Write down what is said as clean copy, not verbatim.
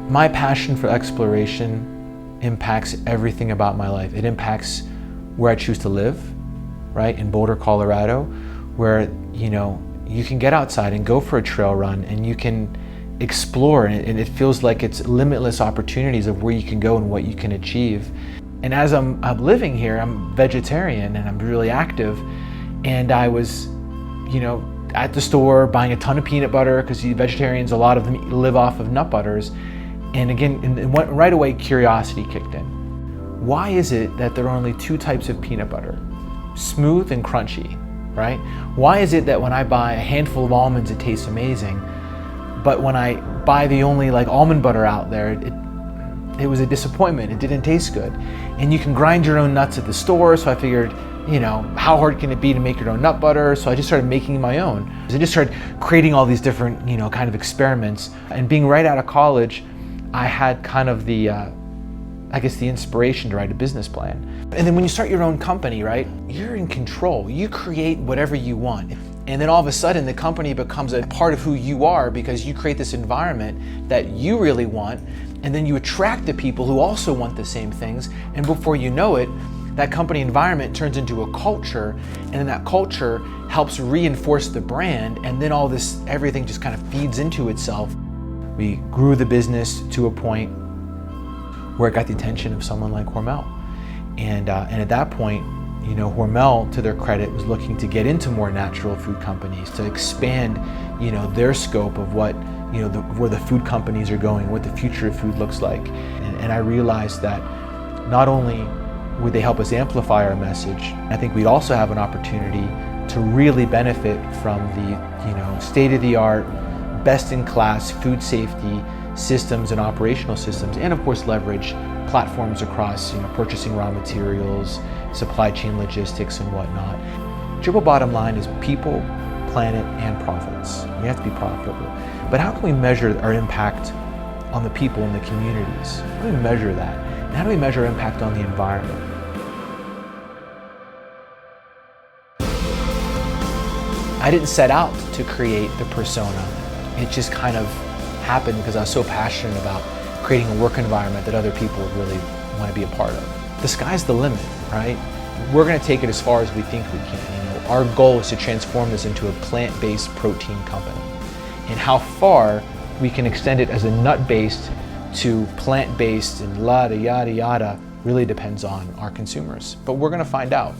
My passion for exploration impacts everything about my life. It impacts where I choose to live, right? In Boulder, Colorado, where, you can get outside and go for a trail run and you can explore, and it feels like it's limitless opportunities of where you can go and what you can achieve. And as I'm living here, I'm vegetarian and I'm really active, and I was, at the store buying a ton of peanut butter because vegetarians, a lot of them live off of nut butters. And again, right away, curiosity kicked in. Why is it that there are only two types of peanut butter? Smooth and crunchy, right? Why is it that when I buy a handful of almonds, it tastes amazing, but when I buy the only almond butter out there, it was a disappointment. It didn't taste good. And you can grind your own nuts at the store, so I figured, how hard can it be to make your own nut butter? So I just started making my own. I just started creating all these different, kind of experiments. And being right out of college, I had kind of the inspiration to write a business plan. And then when you start your own company, right, you're in control. You create whatever you want. And then all of a sudden the company becomes a part of who you are because you create this environment that you really want. And then you attract the people who also want the same things. And before you know it, that company environment turns into a culture, and then that culture helps reinforce the brand. And then everything just kind of feeds into itself. We grew the business to a point where it got the attention of someone like Hormel. And at that point, Hormel, to their credit, was looking to get into more natural food companies, to expand, their scope of what, where the food companies are going, what the future of food looks like. And I realized that not only would they help us amplify our message, I think we'd also have an opportunity to really benefit from the, state-of-the-art, best-in-class food safety systems and operational systems, and of course leverage platforms across purchasing raw materials, supply chain logistics, and whatnot. Triple bottom line is people, planet, and profits. We have to be profitable. But how can we measure our impact on the people in the communities? How do we measure that? And how do we measure impact on the environment? I didn't set out to create the persona. It just kind of happened because I was so passionate about creating a work environment that other people would really want to be a part of. The sky's the limit, right? We're going to take it as far as we think we can. Our goal is to transform this into a plant-based protein company. And how far we can extend it as a nut-based to plant-based and yada, yada, yada, really depends on our consumers. But we're going to find out.